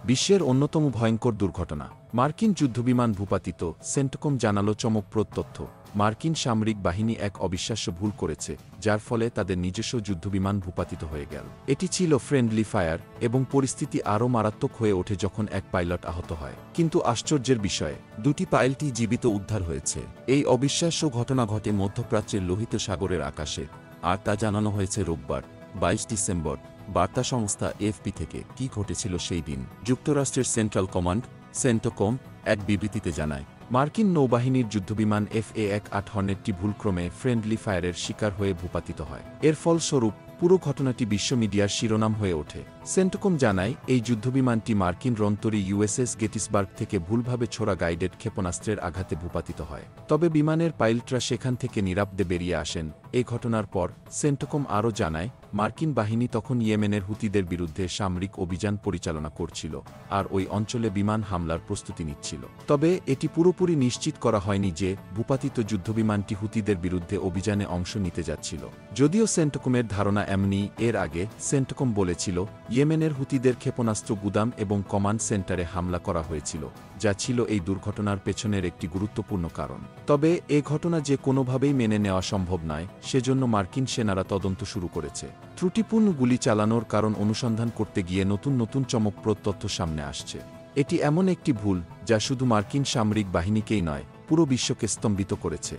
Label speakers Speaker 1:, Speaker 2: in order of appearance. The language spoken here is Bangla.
Speaker 1: বিশ্বের অন্যতম ভয়ঙ্কর দুর্ঘটনা। মার্কিন যুদ্ধবিমান ভূপাতিত, সেন্টকম জানালো চমকপ্রদ তথ্য। মার্কিন সামরিক বাহিনী এক অবিশ্বাস্য ভুল করেছে, যার ফলে তাদের নিজস্ব যুদ্ধবিমান ভূপাতিত হয়ে গেল। এটি ছিল ফ্রেন্ডলি ফায়ার, এবং পরিস্থিতি আরও মারাত্মক হয়ে ওঠে যখন এক পাইলট আহত হয়। কিন্তু আশ্চর্যের বিষয়ে, দুটি পাইলটই জীবিত উদ্ধার হয়েছে। এই অবিশ্বাস্য ঘটনা ঘটে মধ্যপ্রাচ্যের লোহিত সাগরের আকাশে, আর তা জানানো হয়েছে রোববার 22 ডিসেম্বর। বার্তা সংস্থা এএফপি থেকে। কি ঘটেছিল সেই দিন? যুক্তরাষ্ট্রের সেন্ট্রাল কমান্ড, সেন্টকম, এক বিবৃতিতে জানায়, মার্কিন নৌবাহিনীর যুদ্ধবিমান FA-18 হর্নেটটি ভুলক্রমে ফ্রেন্ডলি ফায়ারের শিকার হয়ে ভূপাতিত হয়। এর ফলস্বরূপ পুরো ঘটনাটি বিশ্ব মিডিয়ার শিরোনাম হয়ে ওঠে। সেন্টকম জানায়, এই যুদ্ধবিমানটি মার্কিন রণতরী USS গেটিসবার্গ থেকে ভুলভাবে ছোড়া গাইডেড ক্ষেপণাস্ত্রের আঘাতে ভূপাতিত হয়। তবে বিমানের পাইলটরা সেখান থেকে নিরাপদে বেরিয়ে আসেন। এই ঘটনার পর সেন্টকম আরও জানায়, মার্কিন বাহিনী তখন ইয়েমেনের হুতিদের বিরুদ্ধে সামরিক অভিযান পরিচালনা করছিল, আর ওই অঞ্চলে বিমান হামলার প্রস্তুতি নিচ্ছিল। তবে এটি পুরোপুরি নিশ্চিত করা হয়নি যে ভূপাতিত যুদ্ধবিমানটি হুতিদের বিরুদ্ধে অভিযানে অংশ নিতে যাচ্ছিল। যদিও সেন্টকমের ধারণা এমনি। এর আগে সেন্টকম বলেছিল, ইয়েমেনের হুতিদের ক্ষেপণাস্ত্র গুদাম এবং কমান্ড সেন্টারে হামলা করা হয়েছিল, যা ছিল এই দুর্ঘটনার পেছনের একটি গুরুত্বপূর্ণ কারণ। তবে এ ঘটনা যে কোনোভাবেই মেনে নেওয়া সম্ভব নয়, সেজন্য মার্কিন সেনারা তদন্ত শুরু করেছে। ত্রুটিপূর্ণ গুলি চালানোর কারণ অনুসন্ধান করতে গিয়ে নতুন নতুন চমকপ্রদ তথ্য সামনে আসছে। এটি এমন একটি ভুল, যা শুধু মার্কিন সামরিক বাহিনীকেই নয়, পুরো বিশ্বকে স্তম্ভিত করেছে।